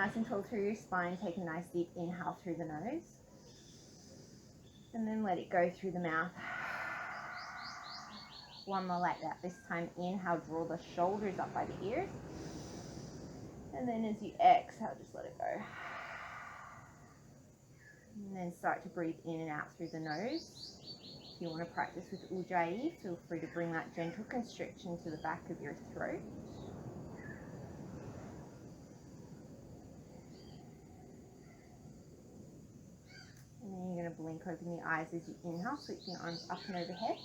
nice and tall through your spine. Take a nice deep inhale through the nose. And then let it go through the mouth. One more like that. This time, inhale, draw the shoulders up by the ears. And then as you exhale, just let it go. And then start to breathe in and out through the nose. If you want to practice with Ujjayi, feel free to bring that gentle constriction to the back of your throat. And then you're going to blink open the eyes as you inhale, sweep your arms up and overhead.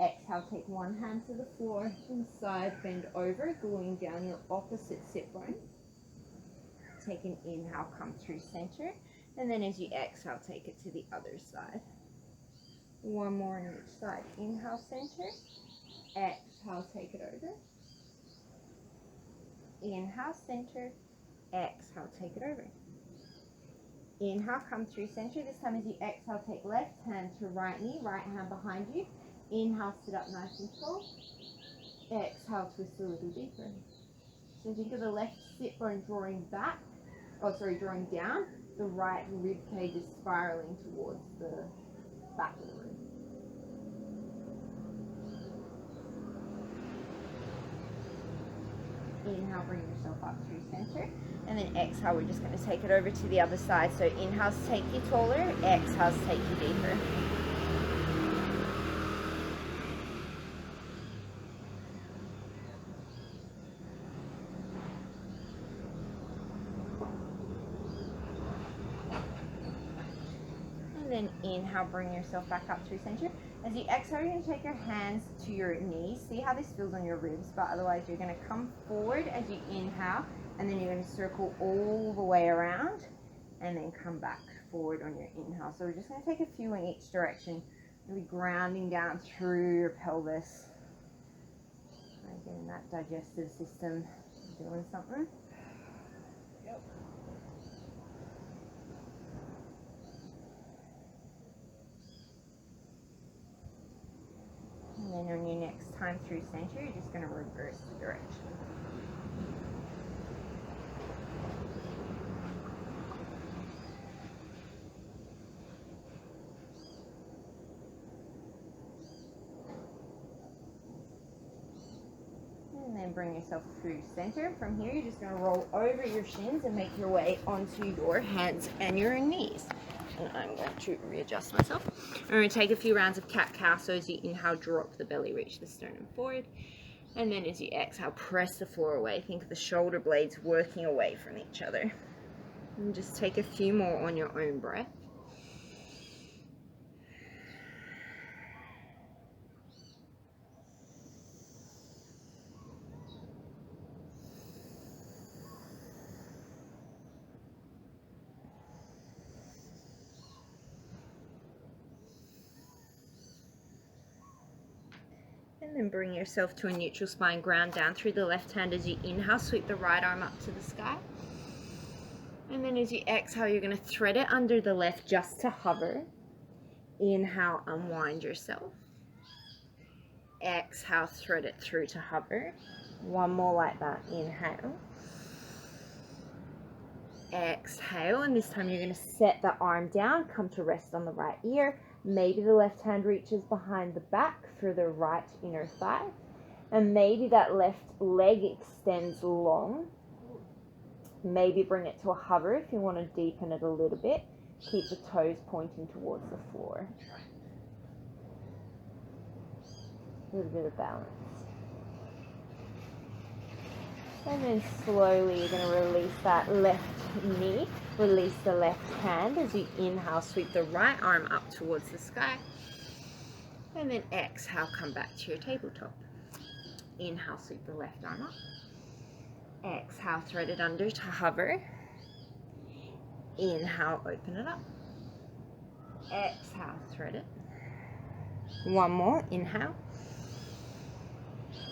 Exhale, take one hand to the floor, inside, bend over, gluing down your opposite sit bone. Take an inhale, come through center, and then as you exhale, take it to the other side. One more on each side. Inhale, center. Exhale, take it over. Inhale, center. Exhale, take it over. Inhale, come through center. This time as you exhale, take left hand to right knee, right hand behind you. Inhale, sit up nice and tall. Exhale, twist a little deeper. So think of the left sit bone drawing back, drawing down. The right rib cage is spiraling towards the back of the room. Inhale, bring yourself up through center. And then exhale, we're just going to take it over to the other side. So inhales take you taller, exhales take you deeper. And then inhale, bring yourself back up through center. As you exhale, you're going to take your hands to your knees. See how this feels on your ribs, but otherwise you're going to come forward as you inhale, and then you're going to circle all the way around, and then come back forward on your inhale. So we're just going to take a few in each direction, really grounding down through your pelvis. Getting that digestive system doing something. Yep. And then on your next time through center, you're just going to reverse the direction. And then bring yourself through center. From here, you're just going to roll over your shins and make your way onto your hands and your knees. And I'm going to readjust myself. I'm going to take a few rounds of cat-cow. So as you inhale, drop the belly, reach the sternum forward. And then as you exhale, press the floor away. Think of the shoulder blades working away from each other. And just take a few more on your own breath. And then bring yourself to a neutral spine, ground down through the left hand as you inhale, sweep the right arm up to the sky. And then as you exhale, you're going to thread it under the left just to hover. Inhale, unwind yourself. Exhale, thread it through to hover. One more like that. Inhale. Exhale, and this time you're going to set the arm down, come to rest on the right ear. Maybe the left hand reaches behind the back for the right inner thigh. And maybe that left leg extends long. Maybe bring it to a hover if you want to deepen it a little bit. Keep the toes pointing towards the floor. A little bit of balance. And then slowly you're going to release that left knee. Release the left hand as you inhale, sweep the right arm up towards the sky. And then exhale, come back to your tabletop. Inhale, sweep the left arm up. Exhale, thread it under to hover. Inhale, open it up. Exhale, thread it. One more, inhale.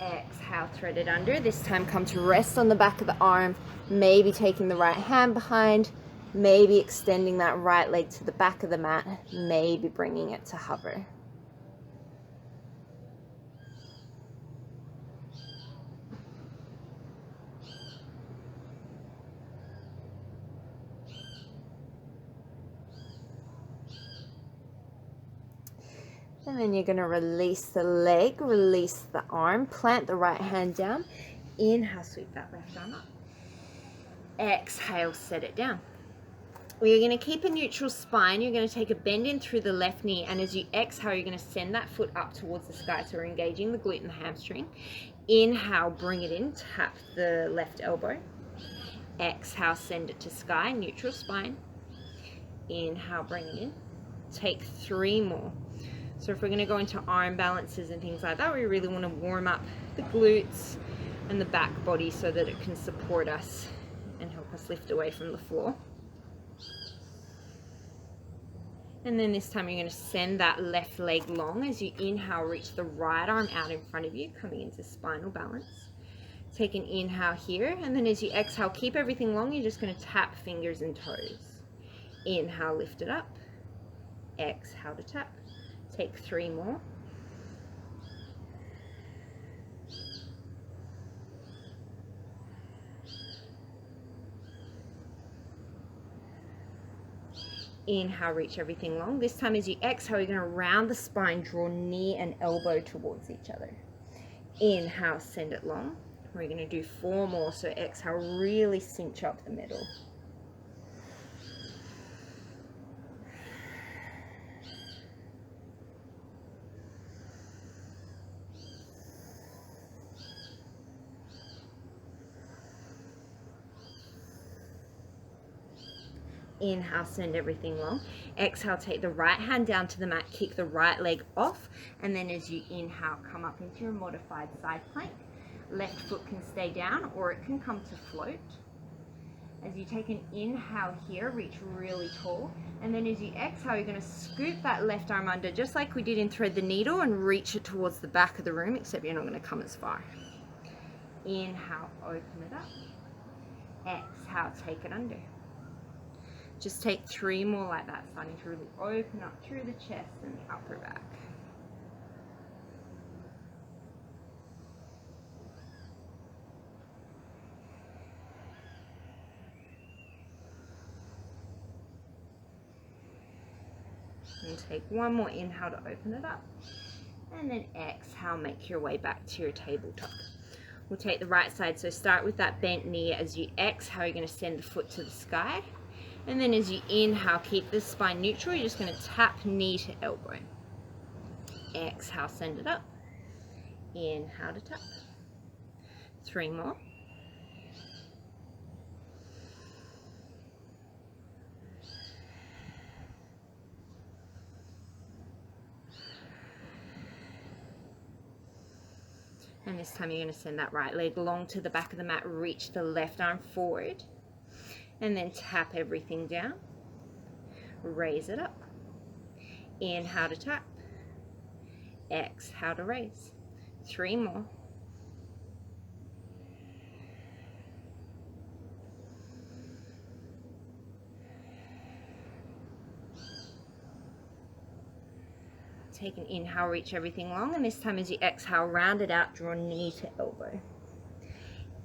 Exhale, thread it under. This time come to rest on the back of the arm, maybe taking the right hand behind, maybe extending that right leg to the back of the mat, maybe bringing it to hover. And then you're going to release the leg, release the arm, plant the right hand down. Inhale, sweep that left arm up. Exhale, set it down. You're going to keep a neutral spine. You're going to take a bend in through the left knee, and as you exhale, you're going to send that foot up towards the sky. So we're engaging the glute and the hamstring. Inhale, bring it in, tap the left elbow. Exhale, send it to sky, neutral spine. Inhale, bring it in. Take 3 more. So if we're going to go into arm balances and things like that, we really want to warm up the glutes and the back body so that it can support us and help us lift away from the floor. And then this time you're going to send that left leg long. As you inhale, reach the right arm out in front of you, coming into spinal balance. Take an inhale here, and then as you exhale, keep everything long. You're just going to tap fingers and toes. Inhale, lift it up. Exhale to tap. Take 3 more. Inhale, reach everything long. This time as you exhale, you're going to round the spine, draw knee and elbow towards each other. Inhale, send it long. We're going to do 4 more, so exhale, really cinch up the middle. Inhale, send everything long. Exhale, take the right hand down to the mat, kick the right leg off, and then as you inhale, come up into your modified side plank. Left foot can stay down or it can come to float. As you take an inhale here, reach really tall, and then as you exhale, you're going to scoop that left arm under, just like we did in Thread the Needle, and reach it towards the back of the room, except you're not going to come as far. Inhale, open it up. Exhale, take it under. Just take 3 more like that, starting to really open up through the chest and the upper back. And take 1 more inhale to open it up. And then exhale, make your way back to your tabletop. We'll take the right side, so start with that bent knee. As you exhale, you're going to send the foot to the sky. And then as you inhale, keep the spine neutral. You're just going to tap knee to elbow. Exhale, send it up. Inhale to tap. 3 more. And this time you're going to send that right leg long to the back of the mat. Reach the left arm forward. And then tap everything down. Raise it up. Inhale to tap. Exhale to raise. 3 more. Take an inhale, reach everything long, and this time as you exhale, round it out, draw knee to elbow.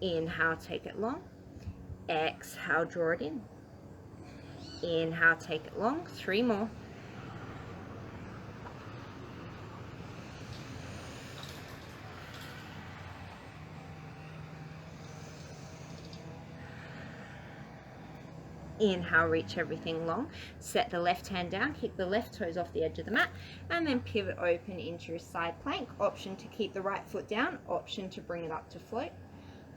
Inhale, take it long. Exhale, draw it in. Inhale, take it long. 3 more. Inhale, reach everything long. Set the left hand down, kick the left toes off the edge of the mat, and then pivot open into your side plank. Option to keep the right foot down, option to bring it up to float.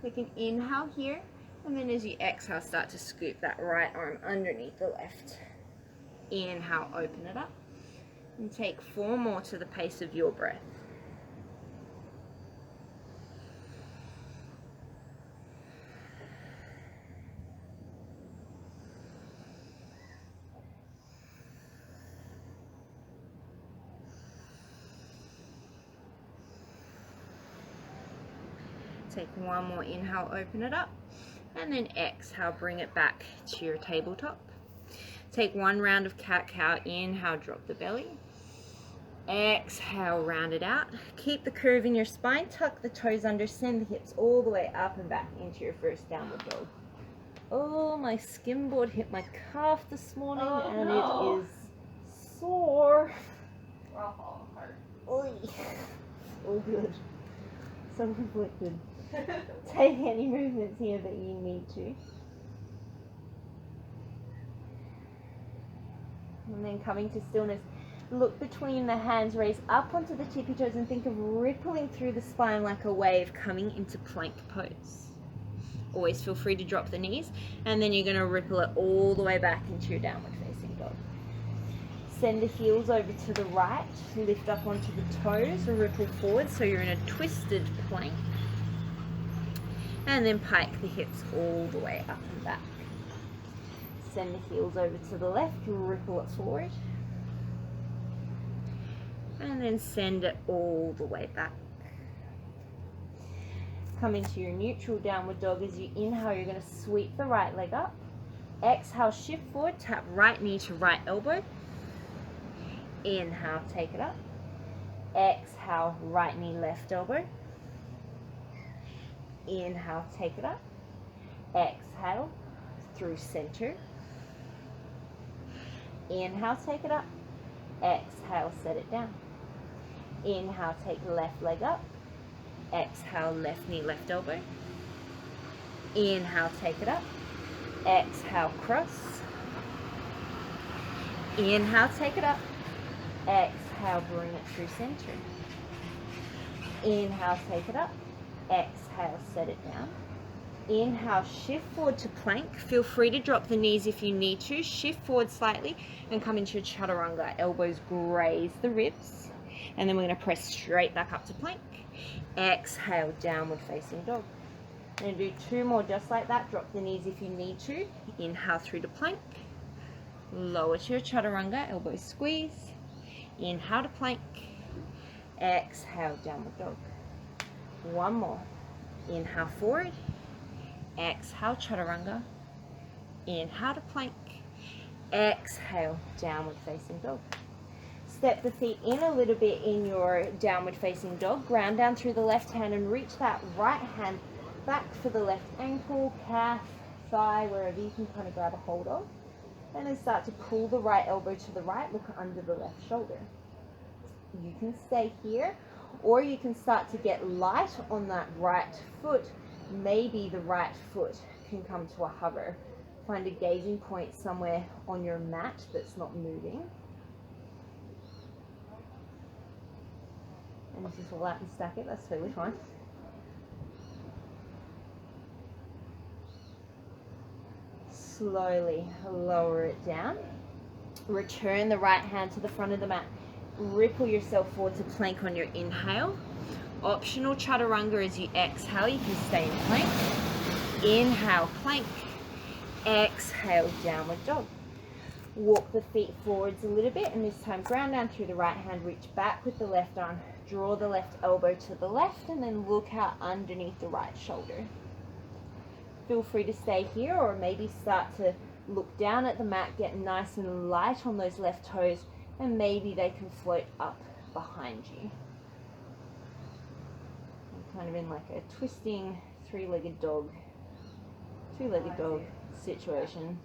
Take an inhale here, and then as you exhale, start to scoop that right arm underneath the left. Inhale, open it up, and take 4 more to the pace of your breath. Take 1 more inhale, open it up, and then exhale, bring it back to your tabletop. Take 1 round of cat-cow. Inhale, drop the belly. Exhale, round it out. Keep the curve in your spine, tuck the toes under, send the hips all the way up and back into your first downward dog. Oh, my skimboard hit my calf this morning, and it is sore. We're all falling apart. All good. Self-inflicted. Take any movements here that you need to. And then coming to stillness. Look between the hands, raise up onto the tippy toes and think of rippling through the spine like a wave coming into plank pose. Always feel free to drop the knees, and then you're going to ripple it all the way back into your downward facing dog. Send the heels over to the right, lift up onto the toes, ripple forward so you're in a twisted plank. And then pike the hips all the way up and back. Send the heels over to the left, ripple it forward. And then send it all the way back. Come into your neutral downward dog. As you inhale, you're going to sweep the right leg up. Exhale, shift forward, tap right knee to right elbow. Inhale, take it up. Exhale, right knee, left elbow. Inhale, take it up. Exhale, through center. Inhale, take it up. Exhale, set it down. Inhale, take left leg up. Exhale, left knee, left elbow. Inhale, take it up. Exhale, cross. Inhale, take it up. Exhale, bring it through center. Inhale, take it up. Exhale, set it down. Inhale, shift forward to plank. Feel free to drop the knees if you need to. Shift forward slightly and come into your chaturanga. Elbows graze the ribs. And then we're going to press straight back up to plank. Exhale, downward facing dog. And do 2 more just like that. Drop the knees if you need to. Inhale through to plank. Lower to your chaturanga. Elbows squeeze. Inhale to plank. Exhale, downward dog. 1 more. Inhale forward. Exhale, chaturanga. Inhale to plank. Exhale, downward facing dog. Step the feet in a little bit in your downward facing dog. Ground down through the left hand and reach that right hand back for the left ankle, calf, thigh, wherever you can kind of grab a hold of. And then start to pull the right elbow to the right, look under the left shoulder. You can stay here, or you can start to get light on that right foot. Maybe the right foot can come to a hover. Find a gazing point somewhere on your mat that's not moving. And just roll out and stack it, that's totally fine. Slowly lower it down. Return the right hand to the front of the mat. Ripple yourself forward to plank on your inhale. Optional chaturanga as you exhale. You can stay in plank. Inhale, plank. Exhale, downward dog. Walk the feet forwards a little bit, and this time ground down through the right hand. Reach back with the left arm. Draw the left elbow to the left, and then look out underneath the right shoulder. Feel free to stay here, or maybe start to look down at the mat, get nice and light on those left toes, and maybe they can float up behind you. I'm kind of in like a twisting two-legged dog situation.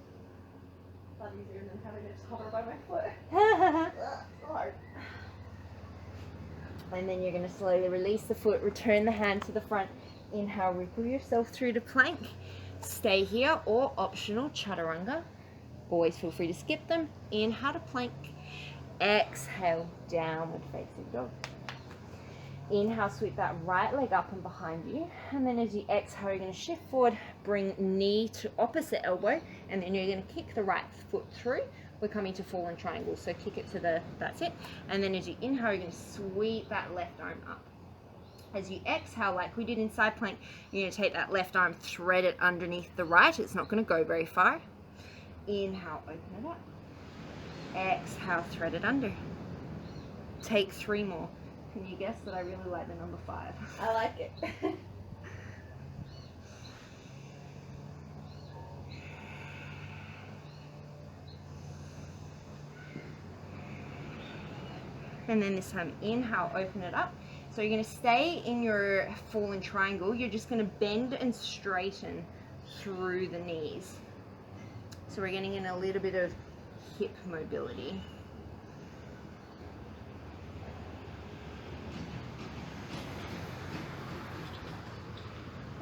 A lot easier than having to just hover by my foot. So hard. And then you're going to slowly release the foot, return the hand to the front. Inhale, ripple yourself through to plank. Stay here, or optional chaturanga. Always feel free to skip them. Inhale to plank. Exhale, downward facing dog. Inhale, sweep that right leg up and behind you. And then as you exhale, you're going to shift forward, bring knee to opposite elbow, and then you're going to kick the right foot through. We're coming to fallen triangle, so kick it to the, that's it. And then as you inhale, you're going to sweep that left arm up. As you exhale, like we did in side plank, you're going to take that left arm, thread it underneath the right. It's not going to go very far. Inhale, open it up. Exhale, thread it under. Take 3 more. Can you guess that I really like the number 5? I like it. And then this time, inhale, open it up. So you're going to stay in your fallen triangle. You're just going to bend and straighten through the knees. So we're getting in a little bit of hip mobility.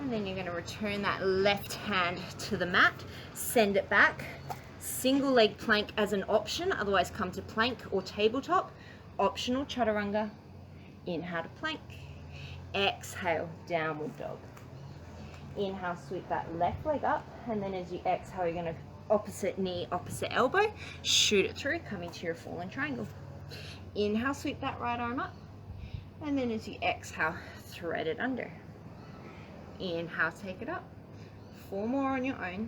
And then you're going to return that left hand to the mat, send it back. Single leg plank as an option, otherwise come to plank or tabletop. Optional chaturanga. Inhale to plank. Exhale, downward dog. Inhale, sweep that left leg up, and then as you exhale, you're going to opposite knee, opposite elbow, shoot it through, coming to your fallen triangle. Inhale, sweep that right arm up, and then as you exhale, thread it under. Inhale, take it up. 4 more on your own.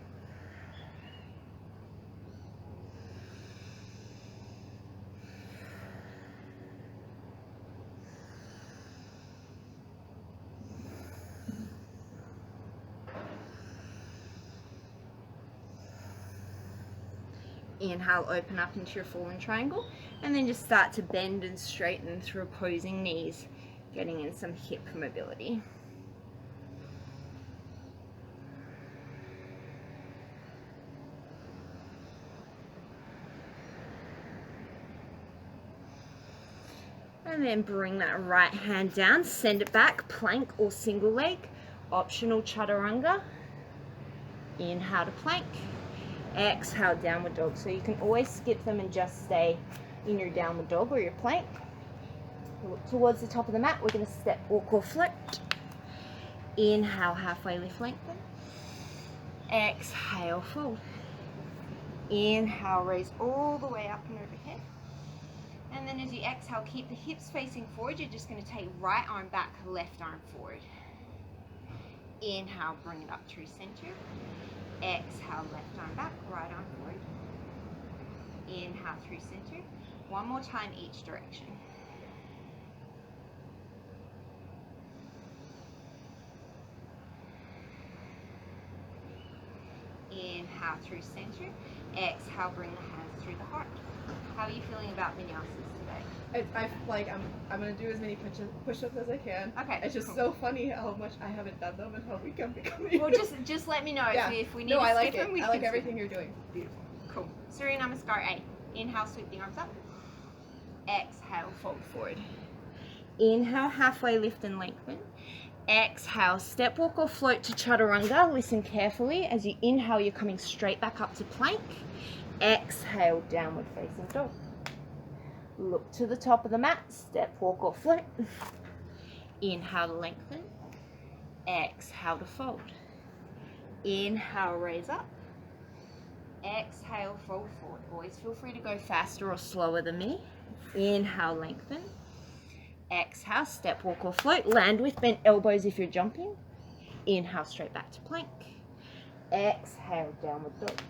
Inhale, open up into your fallen triangle, and then just start to bend and straighten through opposing knees, getting in some hip mobility. And then bring that right hand down, send it back, plank or single leg, optional chaturanga. Inhale to plank. Exhale, downward dog. So you can always skip them and just stay in your downward dog or your plank. Look towards the top of the mat. We're going to step, walk, or float. Inhale, halfway lift, lengthen. Exhale, fold. Inhale, raise all the way up and overhead. And then as you exhale, keep the hips facing forward. You're just going to take right arm back, left arm forward. Inhale, bring it up through center. Exhale, left arm back, right arm forward. Inhale through center. One more time each direction. Inhale through center. Exhale, bring the hands through the heart. How are you feeling about vinyasas today? I'm gonna do as many push-ups as I can. Okay. It's just cool. so funny how much I haven't done them and how weak I'm becoming. Well, just let me know if we need no, to I like skip them. it. I like everything you're doing. Beautiful. Cool. Surya Namaskar A. Inhale, sweep the arms up. Exhale, fold forward. Inhale, halfway lift and lengthen. Exhale, step, walk or float to chaturanga. Listen carefully. As you inhale, you're coming straight back up to plank. Exhale, downward facing dog. Look to the top of the mat. Step, walk or float. Inhale to lengthen. Exhale to fold. Inhale, raise up. Exhale, fold forward. Always feel free to go faster or slower than me. Inhale, lengthen. Exhale, step, walk or float. Land with bent elbows if you're jumping. Inhale, straight back to plank. Exhale, downward dog.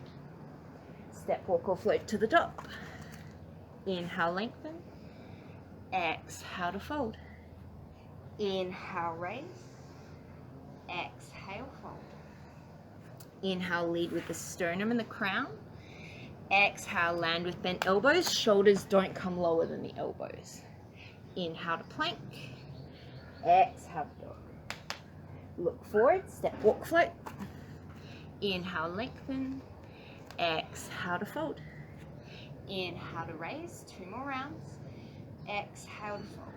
Step, walk or float to the top. Inhale, lengthen. Exhale to fold. Inhale, raise. Exhale, fold. Inhale, lead with the sternum and the crown. Exhale, land with bent elbows. Shoulders don't come lower than the elbows. Inhale to plank. Exhale, dog. Look forward, step, walk, float. Inhale, lengthen. Exhale to fold. Inhale to raise, 2 more rounds. Exhale to fold.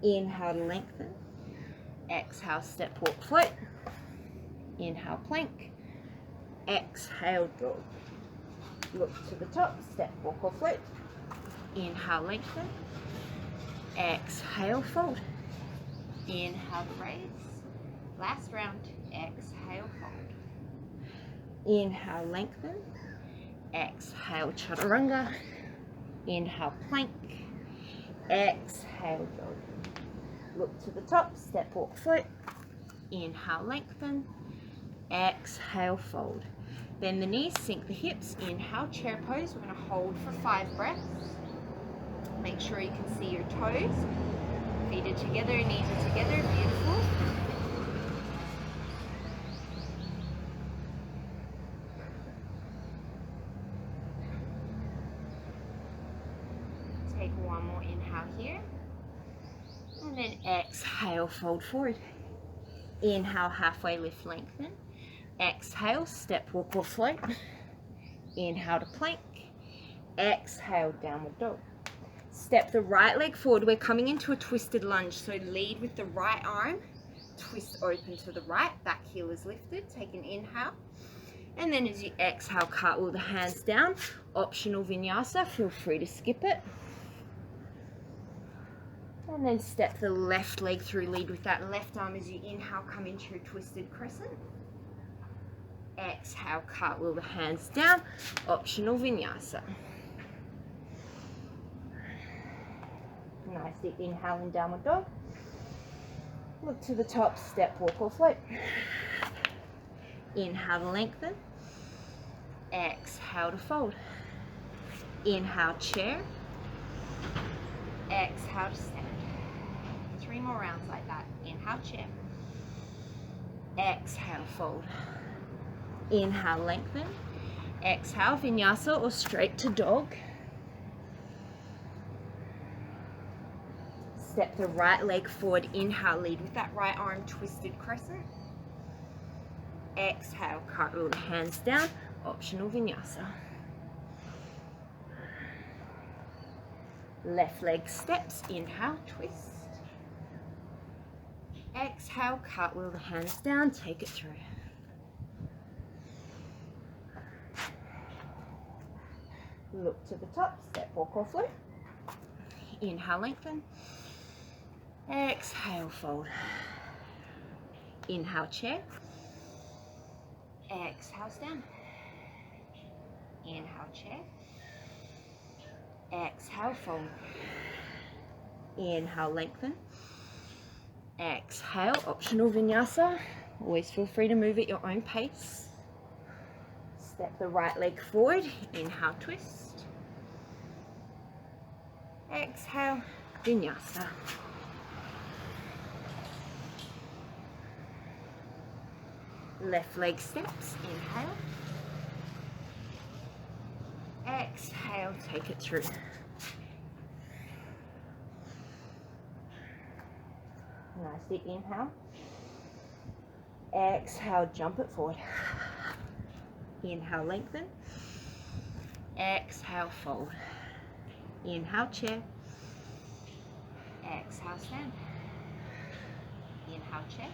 Inhale to lengthen. Exhale, step, walk, float. Inhale, plank. Exhale, dog. Look to the top, step, walk or float. Inhale, lengthen. Exhale, fold. Inhale, raise. Last round. Exhale, fold. Inhale, lengthen. Exhale, chaturanga. Inhale, plank. Exhale, dog. Look to the top, step, walk, float. Inhale, lengthen. Exhale, fold. Bend the knees, sink the hips. Inhale, chair pose. We're going to hold for 5 breaths. Make sure you can see your toes. Feet are together, knees are together. Beautiful. Take 1 more inhale here. And then exhale, fold forward. Inhale, halfway lift, lengthen. Exhale, step, walk or float. Inhale to plank. Exhale, downward dog. Step the right leg forward. We're coming into a twisted lunge, so lead with the right arm twist open to the right, back heel is lifted, take an inhale. And then as you exhale, cartwheel the hands down, optional vinyasa, feel free to skip it. And then step the left leg through, lead with that left arm as you inhale, come into your twisted crescent. Exhale, cartwheel the hands down, optional vinyasa. Nice deep inhale in downward dog. Look to the top, step, walk or float. Inhale to lengthen. Exhale to fold. Inhale, chair. Exhale to stand. 3 more rounds like that. Inhale, chair. Exhale, fold. Inhale, lengthen. Exhale, vinyasa or straight to dog. Step the right leg forward. Inhale, lead with that right arm, twisted crescent. Exhale, cartwheel the hands down, optional vinyasa. Left leg steps, inhale, twist. Exhale, cartwheel the hands down, take it through. Look to the top, step, walk or float. Inhale, lengthen. Exhale, fold. Inhale, chair. Exhale, stand. Inhale, chair. Exhale, fold. Inhale, lengthen. Exhale, optional vinyasa. Always feel free to move at your own pace. Step the right leg forward. Inhale, twist. Exhale, vinyasa. Left leg steps, inhale. Exhale, take it through. Nice deep inhale. Exhale, jump it forward. Inhale, lengthen. Exhale, fold. Inhale, chair. Exhale, stand. Inhale, chair.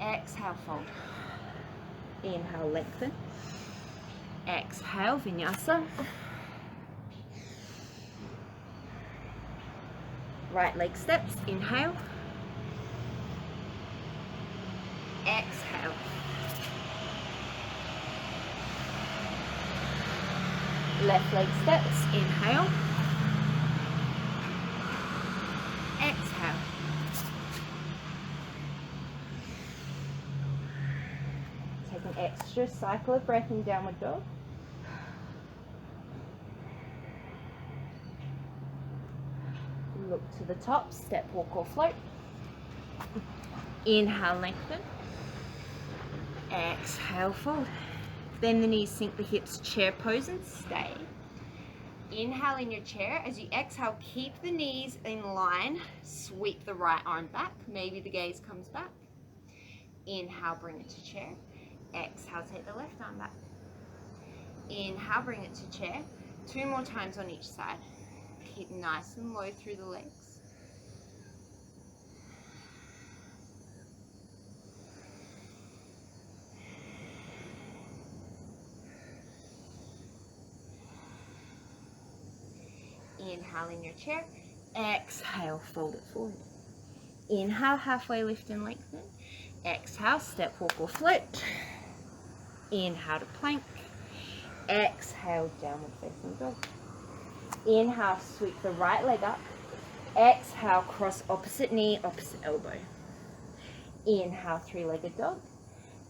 Exhale, fold. Inhale, lengthen. Exhale, vinyasa. Right leg steps, inhale. Exhale. Left leg steps, inhale. Exhale. Take an extra cycle of breath in downward dog. Look to the top, step, walk or float. Inhale, lengthen. Exhale, fold. Bend the knees, sink the hips, chair pose and stay. Inhale in your chair. As you exhale, keep the knees in line. Sweep the right arm back. Maybe the gaze comes back. Inhale, bring it to chair. Exhale, take the left arm back. Inhale, bring it to chair. 2 more times on each side. Keep nice and low through the legs. Inhale in your chair. Exhale, fold it forward. Inhale, halfway lift and lengthen. Exhale, step, walk or float. Inhale to plank. Exhale, downward facing dog. Inhale, sweep the right leg up. Exhale, cross opposite knee, opposite elbow. Inhale, 3-legged dog.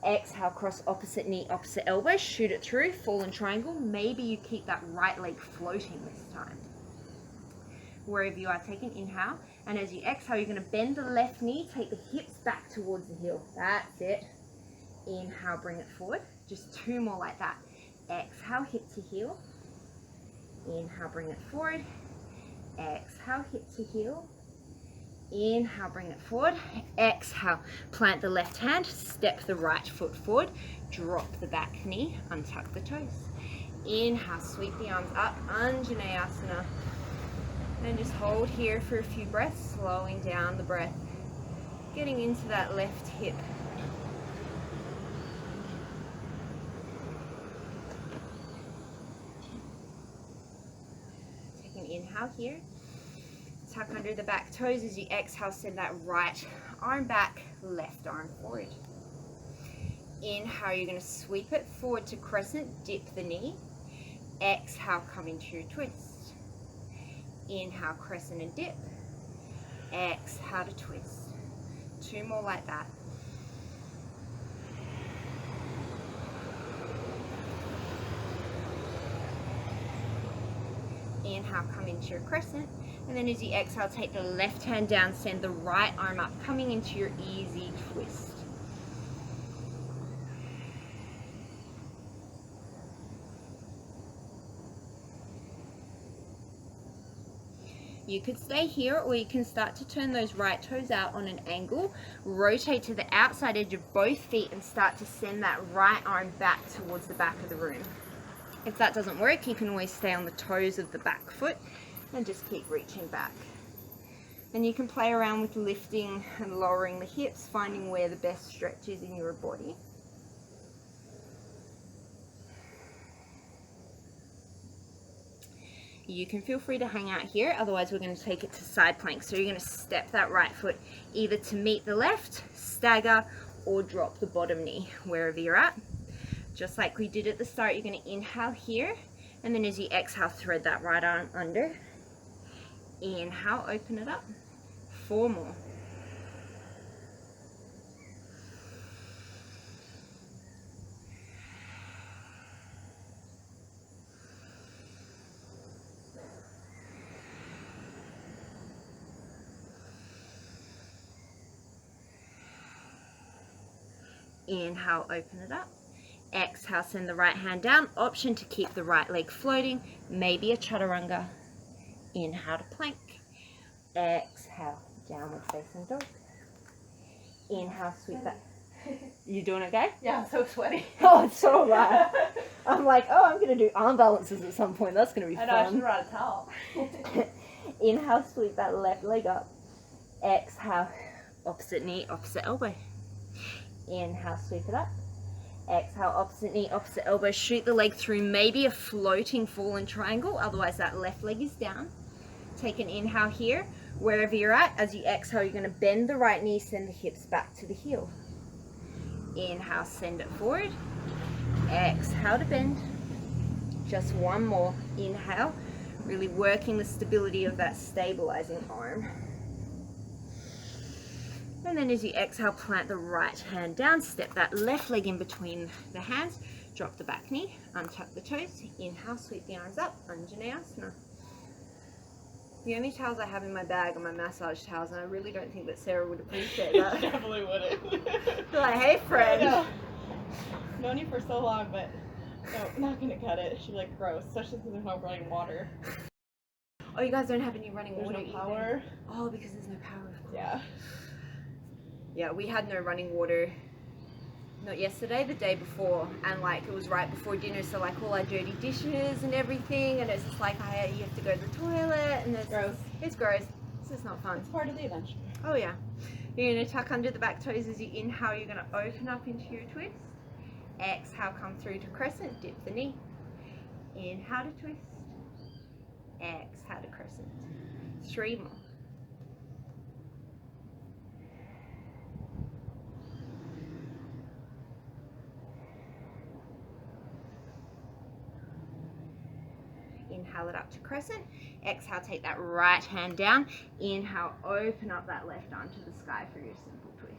Exhale, cross opposite knee, opposite elbow. Shoot it through, fallen triangle. Maybe you keep that right leg floating this time. Wherever you are, take an inhale. And as you exhale, you're going to bend the left knee, take the hips back towards the heel. That's it. Inhale, bring it forward. Just 2 more like that. Exhale, hip to heel. Inhale, bring it forward. Exhale, hip to heel. Inhale, bring it forward. Exhale, plant the left hand, step the right foot forward, drop the back knee, untuck the toes. Inhale, sweep the arms up, Anjaneyasana. And just hold here for a few breaths, slowing down the breath. getting into that left hip. Take an inhale here. Tuck under the back toes. As you exhale, send that right arm back, left arm forward. Inhale, you're going to sweep it forward to crescent, dip the knee. Exhale, come into your twist. Inhale, crescent and dip. Exhale to twist. 2 more like that. Inhale, come into your crescent. And then as you exhale, take the left hand down, send the right arm up, coming into your easy twist. You could stay here, or you can start to turn those right toes out on an angle. Rotate to the outside edge of both feet and start to send that right arm back towards the back of the room. If that doesn't work, you can always stay on the toes of the back foot and just keep reaching back. And you can play around with lifting and lowering the hips, finding where the best stretch is in your body. You can feel free to hang out here, otherwise we're going to take it to side plank. So you're going to step that right foot either to meet the left, stagger, or drop the bottom knee, wherever you're at. Just like we did at the start, you're going to inhale here, and then as you exhale, thread that right arm under. Inhale, open it up. 4 more. Inhale, open it up. Exhale, send the right hand down. Option to keep the right leg floating, maybe a chaturanga. Inhale to plank. Exhale, downward facing dog. Inhale, sweep that. You doing okay? Yeah, I'm so sweaty. Oh, it's so bad. I'm like, oh, I'm going to do arm balances at some point. That's going to be fun. I know, I should write a towel. Inhale, sweep that left leg up. Exhale, opposite knee, opposite elbow. Inhale, sweep it up. Exhale, opposite knee, opposite elbow. Shoot the leg through, maybe a floating fallen triangle. Otherwise, that left leg is down. Take an inhale here. Wherever you're at, as you exhale, you're going to bend the right knee, send the hips back to the heel. Inhale, send it forward. Exhale to bend. Just 1 more. Inhale, really working the stability of that stabilizing arm. And then as you exhale, plant the right hand down, step that left leg in between the hands, drop the back knee, untuck the toes. Inhale, sweep the arms up, Anjaneyasana. The only towels I have in my bag are my massage towels, and I really don't think that Sarah would appreciate that. Definitely wouldn't. They're like, hey friend. I know. Known you for so long, but no, not gonna cut it. She's like, gross, especially because there's no running water. Oh, you guys don't have any running There's water no power. either? Oh, because there's no power. Yeah. Yeah, we had no running water, not yesterday, the day before, and like it was right before dinner, so like all our dirty dishes and everything, and it's just like you have to go to the toilet, and it's Gross. It's gross. It's just not fun. It's part of the adventure. Oh yeah. You're going to tuck under the back toes as you inhale. You're going to open up into your twist. Exhale, come through to crescent, dip the knee. Inhale to twist. Exhale to crescent. 3 more. Inhale it up to crescent. Exhale, take that right hand down. Inhale, open up that left arm to the sky for your simple twist.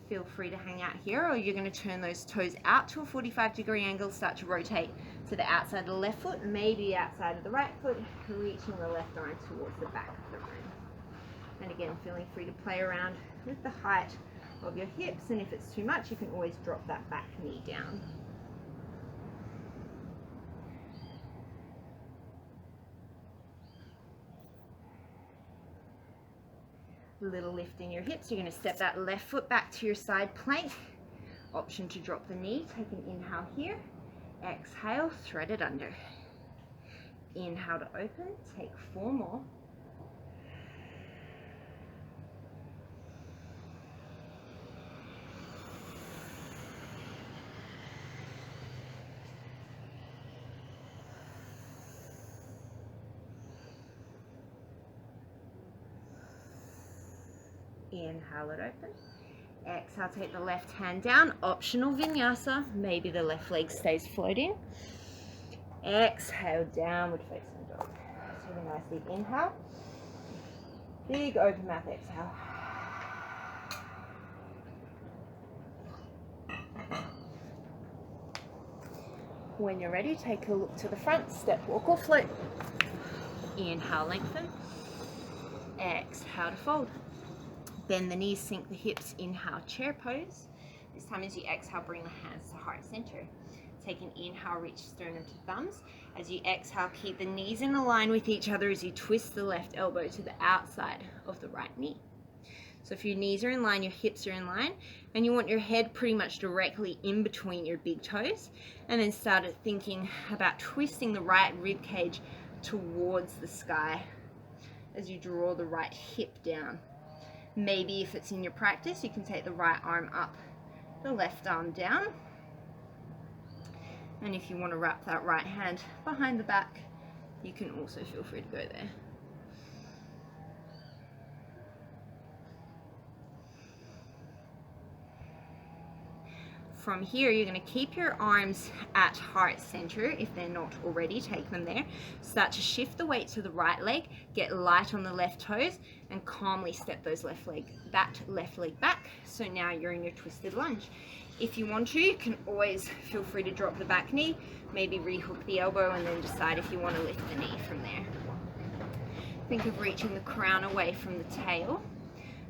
Feel free to hang out here, or you're going to turn those toes out to a 45-degree angle, start to rotate to the outside of the left foot, maybe outside of the right foot, reaching the left arm towards the back of the room. And again, feeling free to play around with the height of your hips, and if it's too much, you can always drop that back knee down. Little lift in your hips. You're going to step that left foot back to your side plank. Option to drop the knee. Take an inhale here. Exhale, thread it under. Inhale to open, take 4 more. Inhale it open. Exhale, take the left hand down, optional vinyasa. Maybe the left leg stays floating. Exhale, downward facing dog. Take a nice deep inhale. Big open mouth exhale. When you're ready, take a look to the front, step, walk or float. Inhale, lengthen. Exhale to fold. Bend the knees, sink the hips, inhale, chair pose. This time as you exhale, bring the hands to heart center. Take an inhale, reach sternum to thumbs. As you exhale, keep the knees in a line with each other as you twist the left elbow to the outside of the right knee. So if your knees are in line, your hips are in line, and you want your head pretty much directly in between your big toes, and then start thinking about twisting the right rib cage towards the sky as you draw the right hip down. Maybe if it's in your practice, you can take the right arm up, the left arm down. And if you want to wrap that right hand behind the back, you can also feel free to go there. From here, you're going to keep your arms at heart center. If they're not already, take them there. Start to shift the weight to the right leg, get light on the left toes, and calmly step those left leg back. So now you're in your twisted lunge. If you want to, you can always feel free to drop the back knee, maybe rehook the elbow, and then decide if you want to lift the knee from there. Think of reaching the crown away from the tail.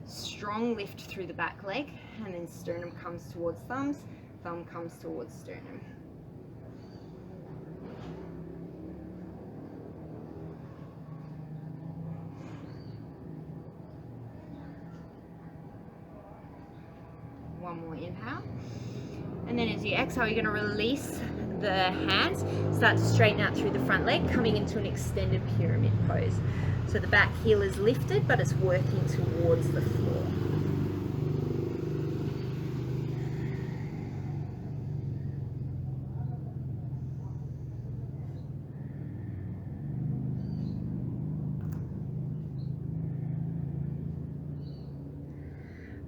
Strong lift through the back leg, and then sternum comes towards thumbs, thumb comes towards sternum. One more inhale. And then as you exhale, you're going to release the hands, start to straighten out through the front leg, coming into an extended pyramid pose. So the back heel is lifted, but it's working towards the floor.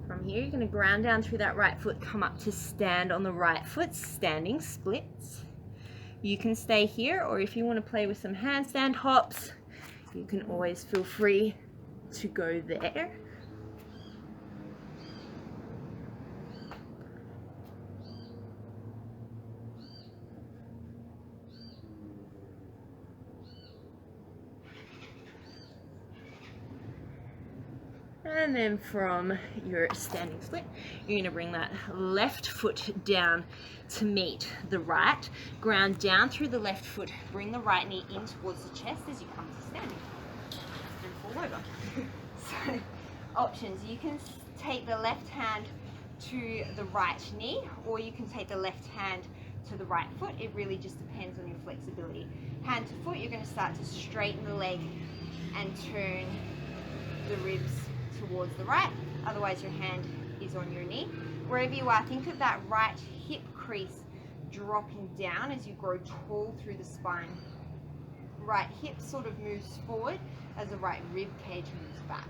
From here, you're going to ground down through that right foot, come up to stand on the right foot, standing splits. You can stay here, or if you want to play with some handstand hops, you can always feel free to go there. And then from your standing split, you're going to bring that left foot down to meet the right. Ground down through the left foot. Bring the right knee in towards the chest as you come to standing. And fall over. So, options. You can take the left hand to the right knee, or you can take the left hand to the right foot. It really just depends on your flexibility. Hand to foot, you're going to start to straighten the leg and turn the ribs towards the right, otherwise your hand is on your knee. Wherever you are, think of that right hip crease dropping down as you grow tall through the spine. Right hip sort of moves forward as the right rib cage moves back.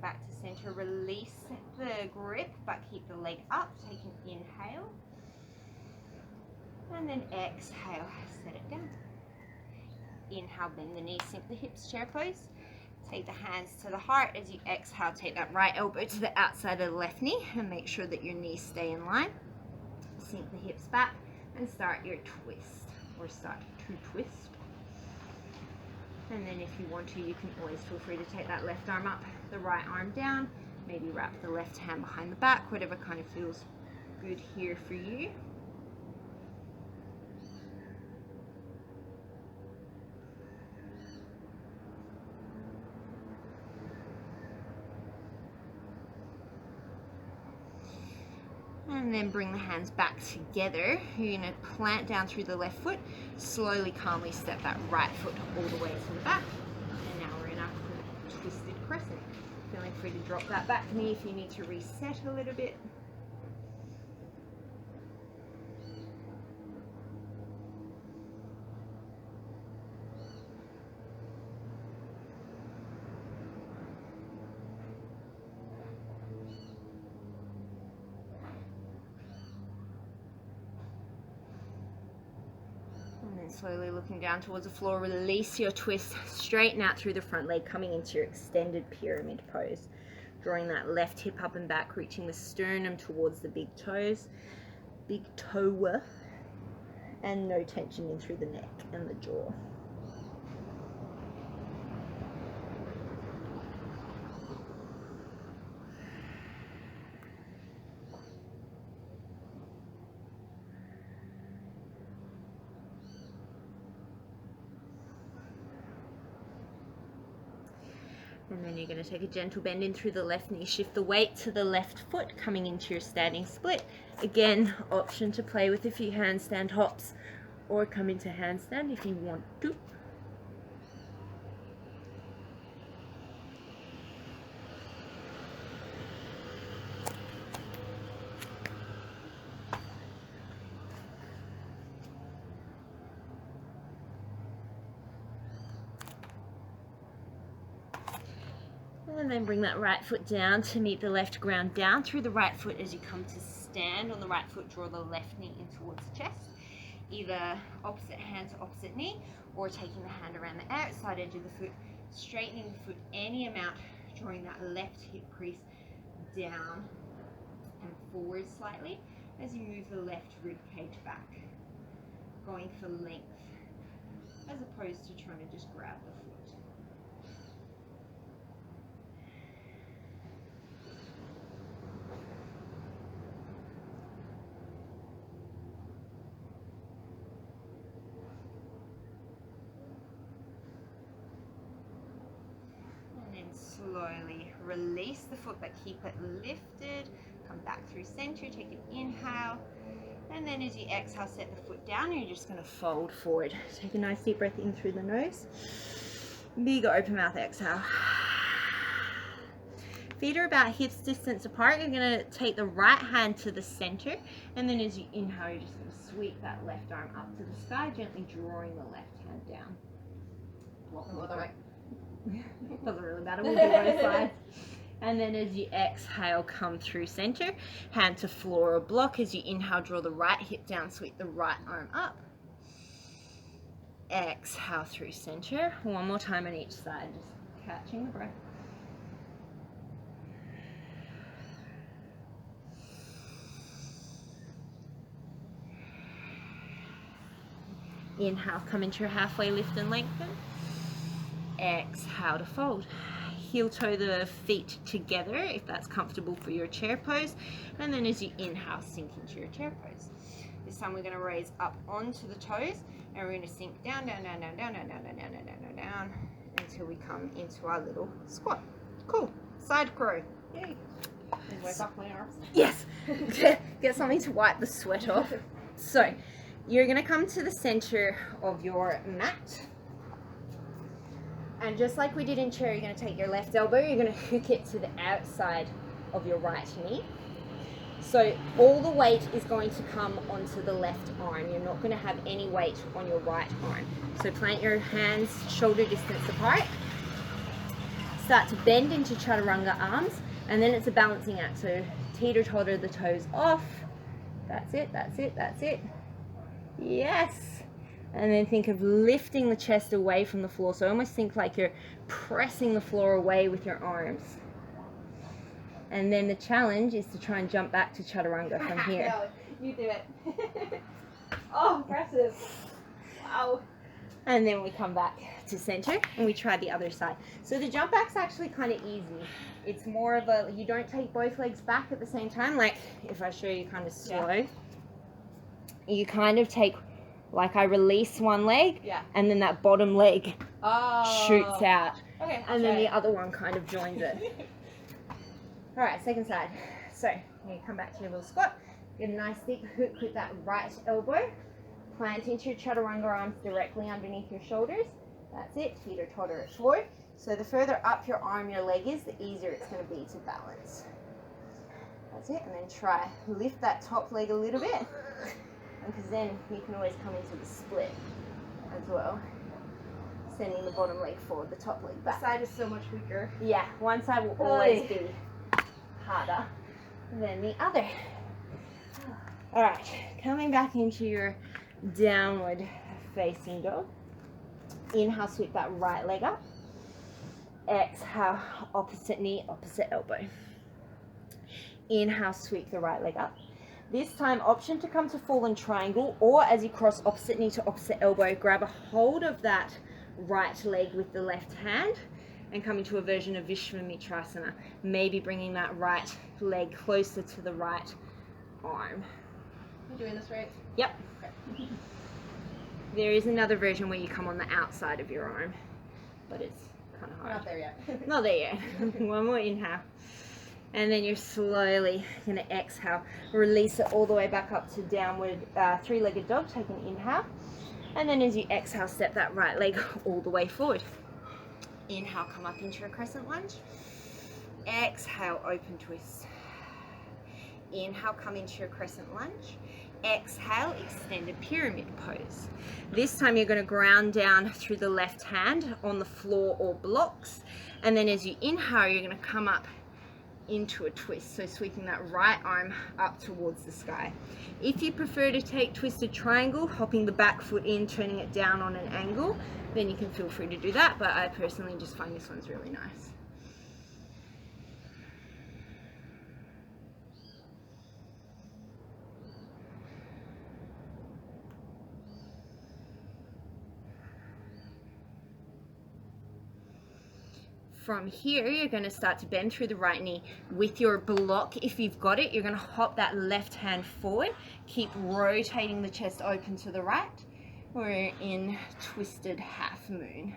Back to center, release the grip, but keep the leg up. Take an inhale, and then exhale, set it down. Inhale, bend the knees, sink the hips, chair pose. Take the hands to the heart. As you exhale, take that right elbow to the outside of the left knee, and make sure that your knees stay in line. Sink the hips back, and start your twist, or start to twist. And then if you want to, you can always feel free to take that left arm up, the right arm down, maybe wrap the left hand behind the back, whatever kind of feels good here for you. And then bring the hands back together. You're going to plant down through the left foot, slowly, calmly step that right foot all the way to the back. And now we're in our twisted crescent. Feeling free to drop that back knee if you need to reset a little bit. And then slowly looking down towards the floor, release your twist, straighten out through the front leg, coming into your extended pyramid pose. Drawing that left hip up and back, reaching the sternum towards the big toes, big toe, and no tension in through the neck and the jaw. And then you're going to take a gentle bend in through the left knee, shift the weight to the left foot, coming into your standing split. Again, option to play with a few handstand hops or come into handstand if you want to. And then bring that right foot down to meet the left ground down through the right foot as you come to stand on the right foot. Draw the left knee in towards the chest, either opposite hand to opposite knee or taking the hand around the outside edge of the foot, straightening the foot any amount, drawing that left hip crease down and forward slightly as you move the left rib cage back, going for length as opposed to trying to just grab the foot. Slowly release the foot but keep it lifted. Come back through center, take an inhale, and then as you exhale, set the foot down and you're just going to fold forward. Take a nice deep breath in through the nose. Big open mouth exhale. Feet are about hips distance apart. You're going to take the right hand to the center, and then as you inhale, you're just going to sweep that left arm up to the sky, gently drawing the left hand down. Block the right. Doesn't really matter, we'll do both sides. And then as you exhale, come through center, hand to floor or block. As you inhale, draw the right hip down, sweep the right arm up. Exhale through center. One more time on each side, just catching the breath. Inhale, come into your halfway lift and lengthen. Exhale to fold. Heel toe the feet together if that's comfortable for your chair pose, and then as you inhale, sink into your chair pose. This time we're going to raise up onto the toes, and we're going to sink down, down, down, down, down, down, down, down, down, down, down, down, until we come into our little squat. Cool. Side crow. Yay. And wipe off my arms. Yes. Get something to wipe the sweat off. So you're going to come to the center of your mat. And just like we did in chair, you're going to take your left elbow, you're going to hook it to the outside of your right knee. So all the weight is going to come onto the left arm. You're not going to have any weight on your right arm. So plant your hands shoulder distance apart. Start to bend into chaturanga arms, and then it's a balancing act. So teeter-totter the toes off. That's it, that's it, that's it. Yes. And then think of lifting the chest away from the floor. So almost think like you're pressing the floor away with your arms. And then the challenge is to try and jump back to chaturanga from here. No, you do it. Oh, impressive. Wow. And then we come back to center and we try the other side. So the jump back's actually kind of easy. It's more of a, you don't take both legs back at the same time. Like if I show you kind of slow, you kind of take, like I release one leg, and then that bottom leg shoots out. Okay, and then the other one kind of joins it. Alright, second side. So you come back to your little squat, Get a nice thick hook with that right elbow. Plant into your chaturanga arms directly underneath your shoulders. That's it. Teeter totter it forward. So the further up your arm, your leg is, the easier it's going to be to balance. That's it. And then try lift that top leg a little bit, because then you can always come into the split as well. Sending the bottom leg forward, the top leg back. The side is so much weaker. Yeah, one side will always be harder than the other. All right, coming back into your downward facing dog. Inhale, sweep that right leg up. Exhale, opposite knee, opposite elbow. Inhale, sweep the right leg up. This time, option to come to fallen triangle, or as you cross opposite knee to opposite elbow, grab a hold of that right leg with the left hand and come into a version of Vishwamitrasana, maybe bringing that right leg closer to the right arm. Am I doing this right? Yep. Okay. There is another version where you come on the outside of your arm, but it's kind of We're hard. not there yet. Not there yet. One more inhale. And then you're slowly going to exhale. Release it all the way back up to downward three-legged dog. Take an inhale. And then as you exhale, step that right leg all the way forward. Inhale, come up into a crescent lunge. Exhale, open twist. Inhale, come into your crescent lunge. Exhale, extended pyramid pose. This time you're going to ground down through the left hand on the floor or blocks. And then as you inhale, you're going to come up into a twist, so sweeping that right arm up towards the sky. If you prefer to take twisted triangle, hopping the back foot in, turning it down on an angle, then you can feel free to do that, but I personally just find this one's really nice. From here, you're going to start to bend through the right knee. With your block, if you've got it, you're going to hop that left hand forward. Keep rotating the chest open to the right. We're in twisted half moon.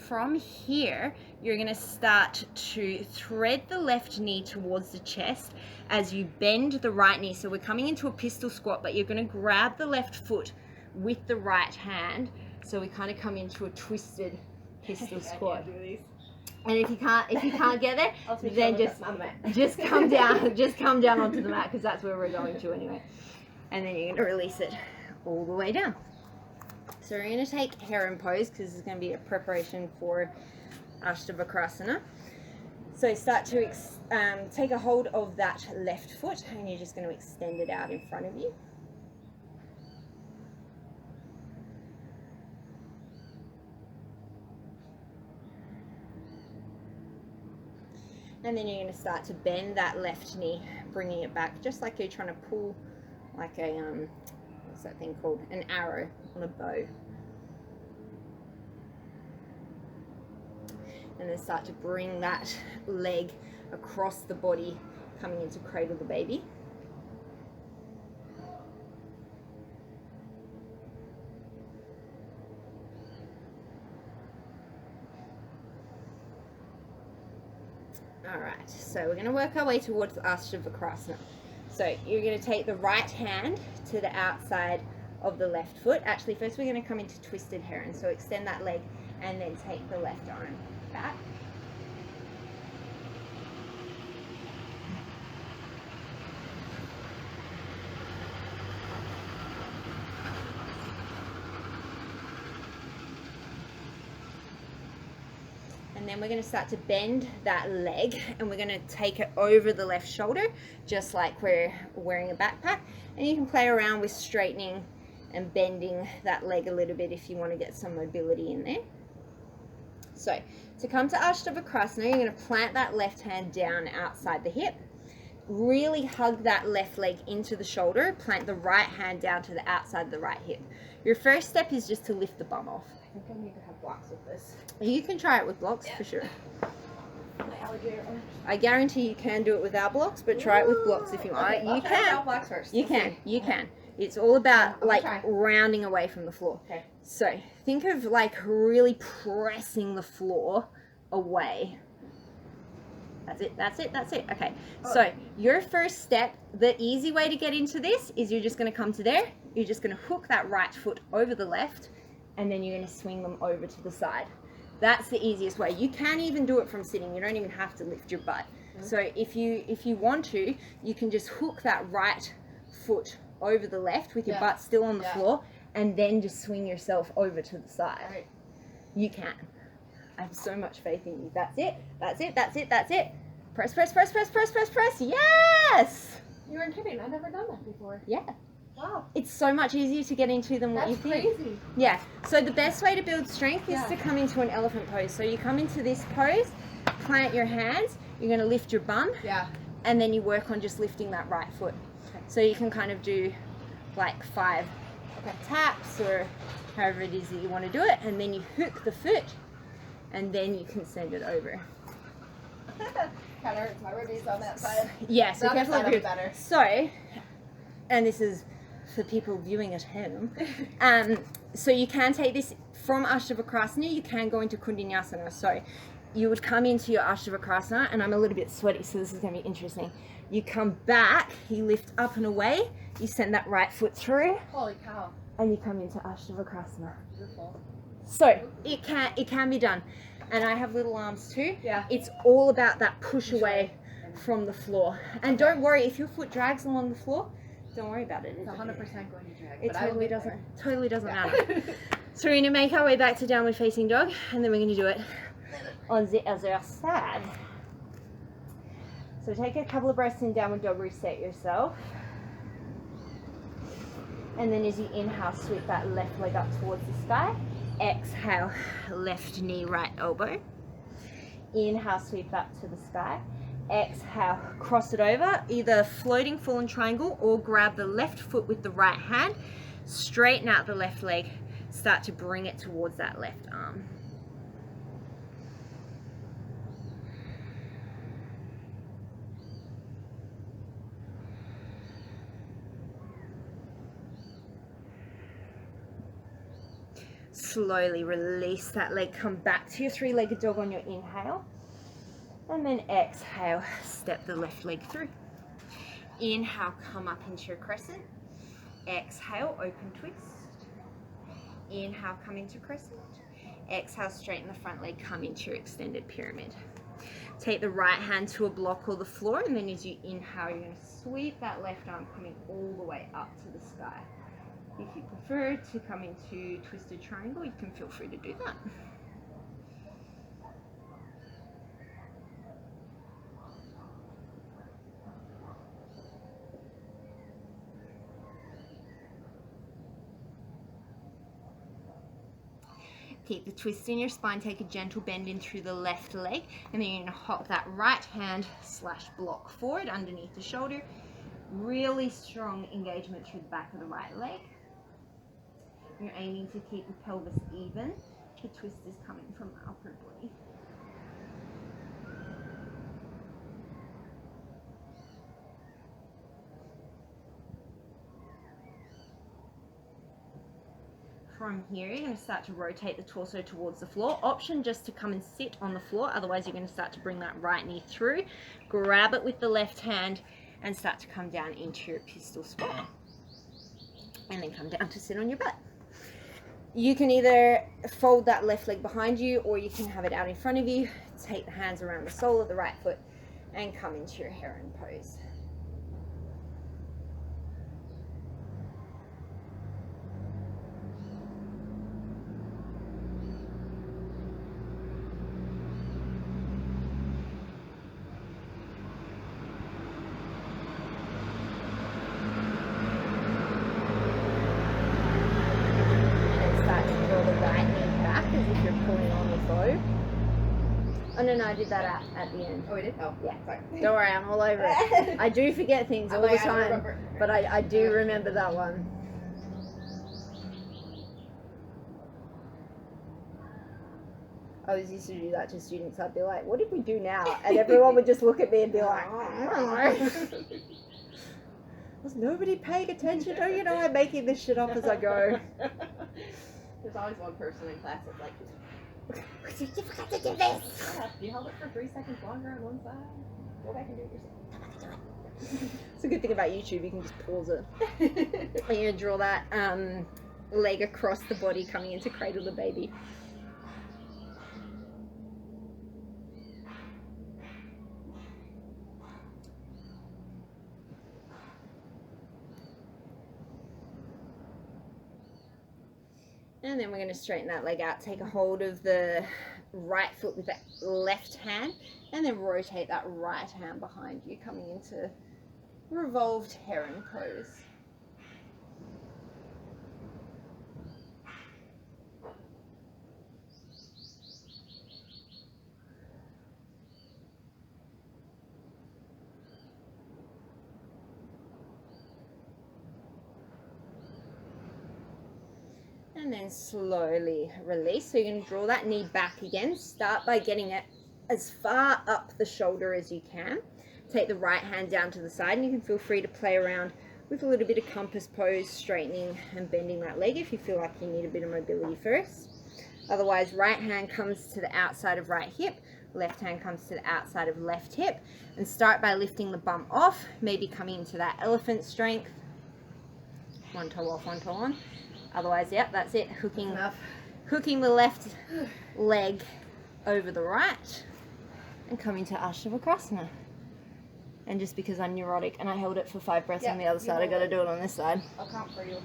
From here, you're going to start to thread the left knee towards the chest as you bend the right knee. So we're coming into a pistol squat, but you're going to grab the left foot with the right hand. So we kind of come into a twisted pistol squat. I can't do these. And if you can't get there, then just come down onto the mat, because that's where we're going to anyway. And then you're going to release it all the way down. So we're going to take heron pose, because it's going to be a preparation for Ashtavakrasana. So start to take a hold of that left foot, and you're just going to extend it out in front of you. And then you're going to start to bend that left knee, bringing it back, just like you're trying to pull like a, what's that thing called? An arrow on a bow. And then start to bring that leg across the body, coming into cradle the baby. Alright, so we're going to work our way towards Ashtavakrasana. So you're going to take the right hand to the outside of the left foot. Actually, first we're going to come into twisted heron. So extend that leg and then take the left arm back. And then we're going to start to bend that leg, and we're going to take it over the left shoulder, just like we're wearing a backpack. And you can play around with straightening and bending that leg a little bit if you want to get some mobility in there. So to come to Ashtavakrasana, you're going to plant that left hand down outside the hip. Really hug that left leg into the shoulder. Plant the right hand down to the outside of the right hip. Your first step is just to lift the bum off. I think I need to have blocks with this. You can try it with blocks, for sure. I guarantee you can do it without blocks, but try it with blocks if you want. Okay, You can. without blocks first. You Let's can. see. You can. It's all about I'm like try. rounding away from the floor. Okay. So think of like really pressing the floor away. That's it, that's it, that's it. Okay, so your first step, the easy way to get into this is you're just going to come to there. You're just going to hook that right foot over the left, and then you're going to swing them over to the side. That's the easiest way. You can even do it from sitting. You don't even have to lift your butt. So if you want to, you can just hook that right foot over the left with your butt still on the floor, and then just swing yourself over to the side. Right. You can. I have so much faith in you. That's it. That's it. That's it. That's it. Press, press, press, press, press, press, press. Yes! You weren't kidding. I've never done that before. Yeah. Wow. It's so much easier to get into than what That's you think. crazy. Yeah. So the best way to build strength is to come into an elephant pose. So you come into this pose, plant your hands, you're going to lift your bum, and then you work on just lifting that right foot. Okay. So you can kind of do like 5 taps or however it is that you want to do it, and then you hook the foot, and then you can send it over. Kind of hurts my ribbies on that side. Yeah, so The other careful side of will your be better. So, and this is for people viewing at home. So you can take this from Ashtavakrasana, you can go into Kundinyasana. So you would come into your Ashtavakrasana, and I'm a little bit sweaty, so this is going to be interesting. You come back, you lift up and away, you send that right foot through. Holy cow. And you come into Ashtavakrasana. Beautiful. So it can be done. And I have little arms too. Yeah. It's all about that push away from the floor. And don't worry, if your foot drags along the floor, don't worry about it. It's 100% going to drag. It totally doesn't matter. So we're going to make our way back to downward facing dog, and then we're going to do it on the other side. So take a couple of breaths in downward dog, reset yourself. And then as you inhale, sweep that left leg up towards the sky. Exhale, left knee, right elbow. Inhale, sweep up to the sky. Exhale, cross it over, either floating fallen triangle or grab the left foot with the right hand. Straighten out the left leg. Start to bring it towards that left arm. Slowly release that leg, come back to your 3-legged dog on your inhale, and then exhale, step the left leg through. Inhale, come up into your crescent. Exhale, open twist. Inhale, come into crescent. Exhale, straighten the front leg, come into your extended pyramid. Take the right hand to a block or the floor, and then as you inhale, you're going to sweep that left arm coming all the way up to the sky. If you prefer to come into twisted triangle, you can feel free to do that. Keep the twist in your spine, take a gentle bend in through the left leg, and then you're going to hop that right hand / block forward underneath the shoulder. Really strong engagement through the back of the right leg. You're aiming to keep the pelvis even. The twist is coming from the upper body. From here, you're going to start to rotate the torso towards the floor. Option just to come and sit on the floor, otherwise you're going to start to bring that right knee through. Grab it with the left hand and start to come down into your pistol squat. And then come down to sit on your butt. You can either fold that left leg behind you, or you can have it out in front of you. Take the hands around the sole of the right foot and come into your heron pose. Oh no, I did that at the end. Oh, we did? Oh, yeah. Sorry. Don't worry, I'm all over it. I do forget things all the time, but I do remember that one. I was used to do that to students. I'd be like, what did we do now? And everyone would just look at me and be like, I don't know. Was nobody paying attention? Oh, you know, I'm making this shit up as I go. There's always one person in class that's like, You forgot to do this. yeah, you held it for 3 seconds longer on one side. Go back and do it yourself. It's a good thing about YouTube. You can just pause it. And you're gonna draw that leg across the body coming into cradle the baby. And then we're going to straighten that leg out. Take a hold of the right foot with that left hand, and then rotate that right hand behind you, coming into revolved heron pose. And then slowly release. So you're going to draw that knee back again. Start by getting it as far up the shoulder as you can. Take the right hand down to the side, and you can feel free to play around with a little bit of compass pose, straightening and bending that leg if you feel like you need a bit of mobility first. Otherwise, right hand comes to the outside of right hip, left hand comes to the outside of left hip, and start by lifting the bum off, maybe coming into that elephant strength. One toe off, one toe on. Otherwise, yep, that's it. Hooking the left leg over the right and coming to Ashtavakrasana. And just because I'm neurotic and I held it for 5 breaths on the other side, I got to do it on this side. I'll count for you.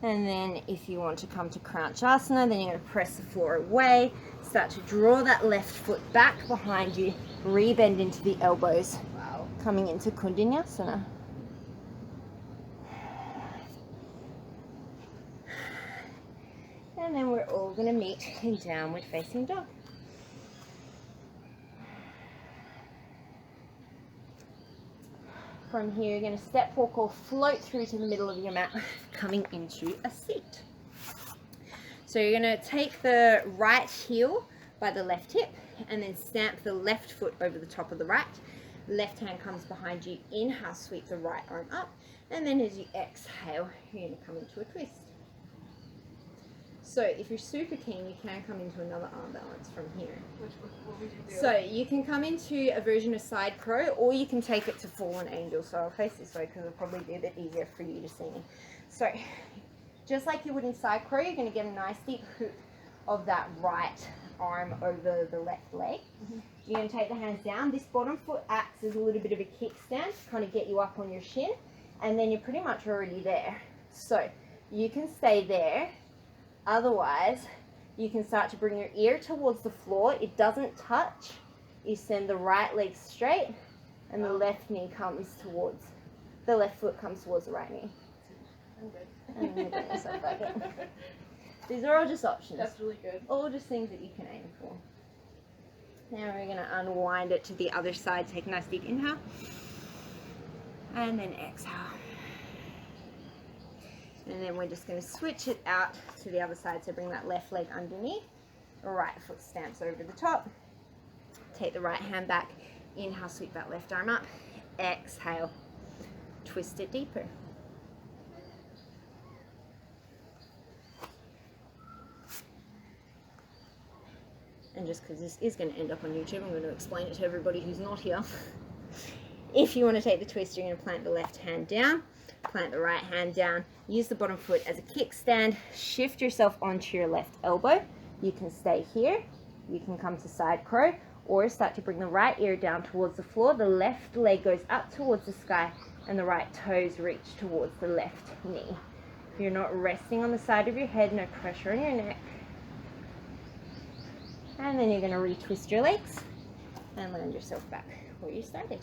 And then if you want to come to Crouchasana, then you're going to press the floor away. Start to draw that left foot back behind you. Rebend into the elbows. Wow. Coming into Kundinyasana. And then we're all going to meet in downward facing dog. From here, you're going to step, walk, or float through to the middle of your mat, coming into a seat. So you're going to take the right heel by the left hip and then stamp the left foot over the top of the right. Left hand comes behind you. Inhale, sweep the right arm up. And then as you exhale, you're going to come into a twist. So if you're super keen, you can come into another arm balance from here. What would you do? So you can come into a version of side crow, or you can take it to fallen angel. So I'll face this way because it'll probably be a bit easier for you to see me. So just like you would in side crow, you're going to get a nice deep hook of that right arm over the left leg. You're going to take the hands down. This bottom foot acts as a little bit of a kickstand to kind of get you up on your shin, and then you're pretty much already there. So you can stay there. Otherwise, you can start to bring your ear towards the floor. It doesn't touch. You send the right leg straight, and the left knee comes towards, the left foot comes towards the right knee. I'm good. And then you bring yourself back in. These are all just options. That's really good. All just things that you can aim for. Now we're going to unwind it to the other side. Take a nice deep inhale. And then exhale. And then we're just going to switch it out to the other side. So bring that left leg underneath. Right foot stamps over the top. Take the right hand back. Inhale, sweep that left arm up. Exhale. Twist it deeper. And just because this is going to end up on YouTube, I'm going to explain it to everybody who's not here. If you want to take the twist, you're going to plant the left hand down. Plant the right hand down. Use the bottom foot as a kickstand. Shift yourself onto your left elbow. You can stay here. You can come to side crow, or start to bring the right ear down towards the floor. The left leg goes up towards the sky, and the right toes reach towards the left knee. You're not resting on the side of your head. No pressure on your neck. And then you're going to retwist your legs and land yourself back where you started.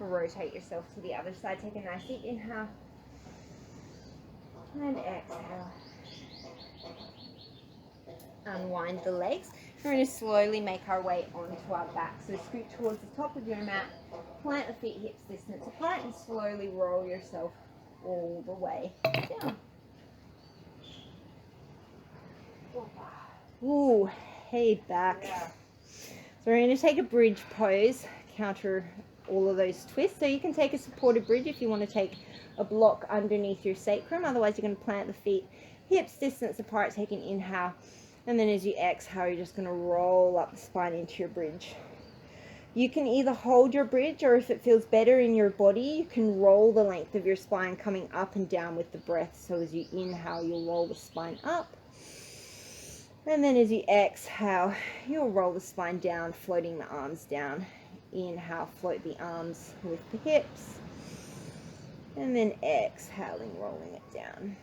Rotate yourself to the other side. Take a nice deep inhale and exhale. Unwind the legs. We're going to slowly make our way onto our back. So scoot towards the top of your mat. Plant the feet hips distance apart and slowly roll yourself all the way down. Ooh, hey back. Yeah. So we're going to take a bridge pose, counter all of those twists. So you can take a supported bridge if you want to take a block underneath your sacrum. Otherwise, you're going to plant the feet hips distance apart, take an inhale. And then as you exhale, you're just going to roll up the spine into your bridge. You can either hold your bridge, or if it feels better in your body, you can roll the length of your spine coming up and down with the breath. So as you inhale, you'll roll the spine up. And then as you exhale, you'll roll the spine down, floating the arms down. Inhale, float the arms with the hips. And then exhaling, rolling it down.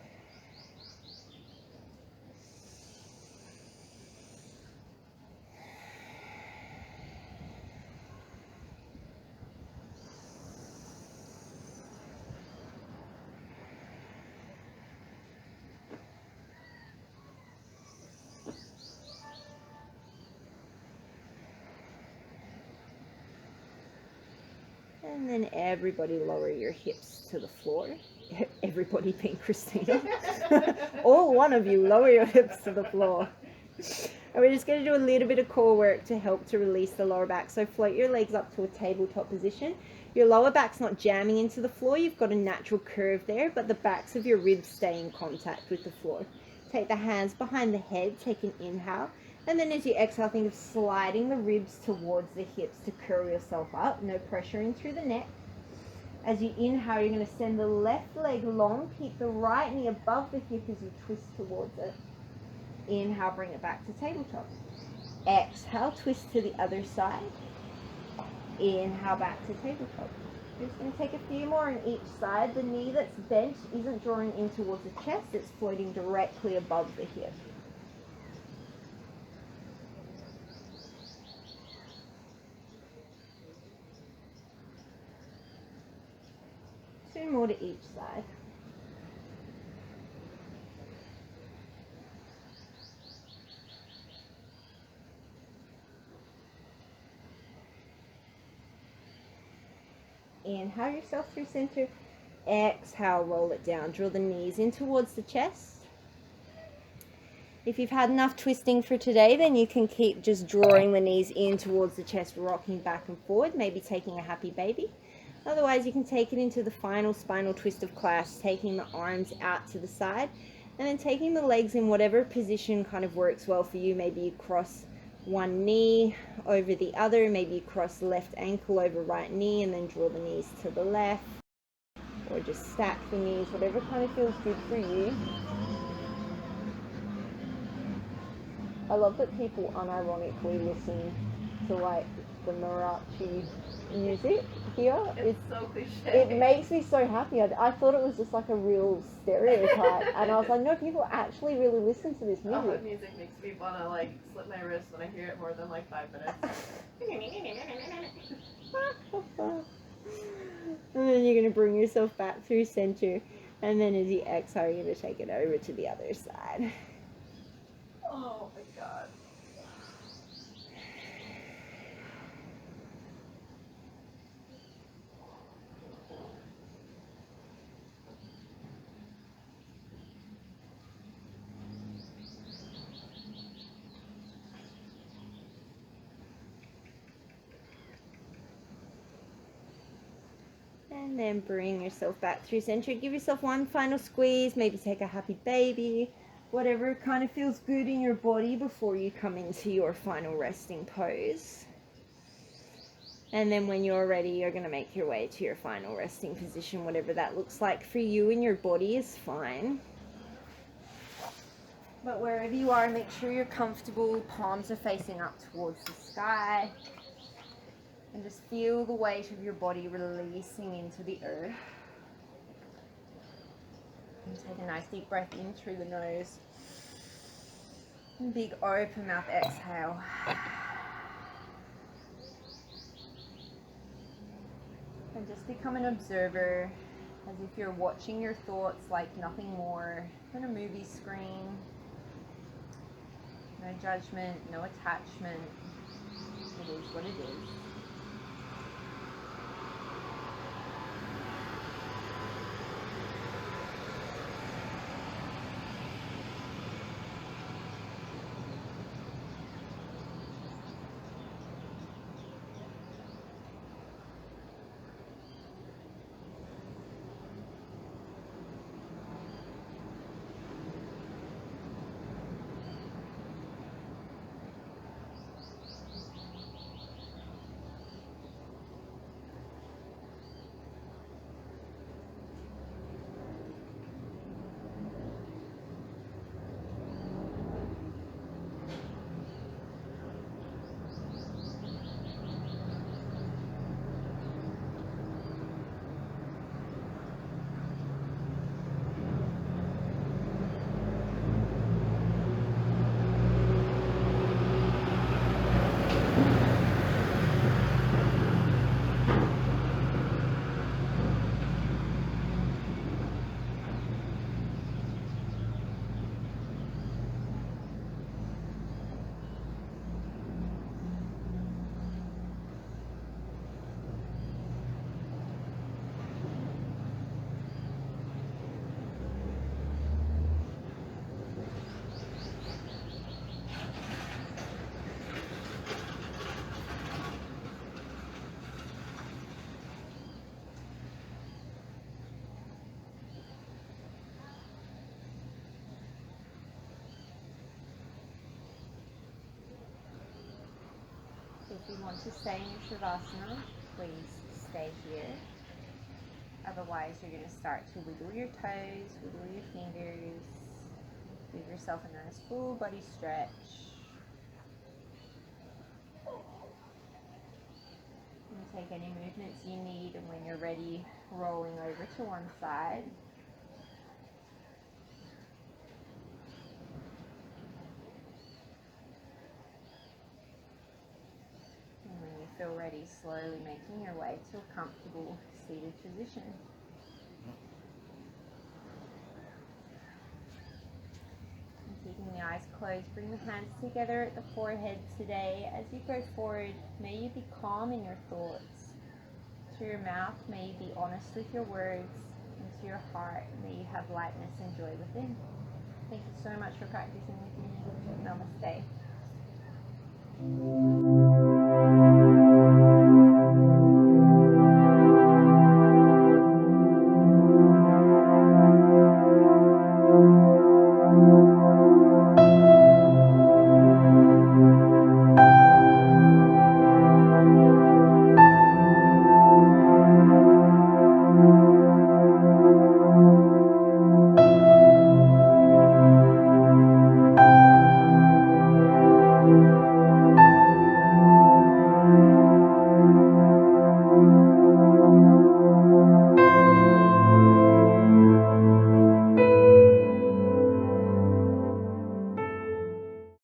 And then everybody lower your hips to the floor. Everybody being Christina. All one of you, lower your hips to the floor. And we're just going to do a little bit of core work to help to release the lower back. So float your legs up to a tabletop position. Your lower back's not jamming into the floor. You've got a natural curve there, but the backs of your ribs stay in contact with the floor. Take the hands behind the head, take an inhale. And then as you exhale, think of sliding the ribs towards the hips to curl yourself up. No pressuring through the neck. As you inhale, you're going to send the left leg long. Keep the right knee above the hip as you twist towards it. Inhale, bring it back to tabletop. Exhale, twist to the other side. Inhale, back to tabletop. We're just going to take a few more on each side. The knee that's bent isn't drawing in towards the chest. It's floating directly above the hip. Two more to each side. Inhale yourself through center. Exhale, roll it down. Draw the knees in towards the chest. If you've had enough twisting for today, then you can keep just drawing the knees in towards the chest, rocking back and forward, maybe taking a happy baby. Otherwise, you can take it into the final spinal twist of class, taking the arms out to the side, and then taking the legs in whatever position kind of works well for you. Maybe you cross one knee over the other, maybe you cross left ankle over right knee, and then draw the knees to the left, or just stack the knees, whatever kind of feels good for you. I love that people unironically listen to like the Marathi music here. It's so cliche. It makes me so happy. I thought it was just like a real stereotype, and I was like, no, people actually really listen to this music. Oh, music makes me want to like slip my wrist when I hear it more than like 5 minutes. And then you're going to bring yourself back through center, and then as you exhale, you're going to take it over to the other side. Oh my god. And then bring yourself back through center. Give yourself one final squeeze. Maybe take a happy baby. Whatever kind of feels good in your body before you come into your final resting pose. And then when you're ready, you're going to make your way to your final resting position. Whatever that looks like for you and your body is fine. But wherever you are, make sure you're comfortable. Palms are facing up towards the sky. And just feel the weight of your body releasing into the earth. And take a nice deep breath in through the nose. And big open mouth exhale. And just become an observer, as if you're watching your thoughts like nothing more than a movie screen. No judgment, no attachment. It is what it is. want to stay in your Shavasana, please stay here. Otherwise, you're going to start to wiggle your toes, wiggle your fingers, give yourself a nice full body stretch. And take any movements you need, and when you're ready, rolling over to one side. And when you feel ready, slowly making your way to a comfortable seated position. Keeping the eyes closed, bring the hands together at the forehead today. As you go forward, may you be calm in your thoughts. To your mouth, may you be honest with your words. And to your heart, may you have lightness and joy within. Thank you so much for practicing with me. Namaste.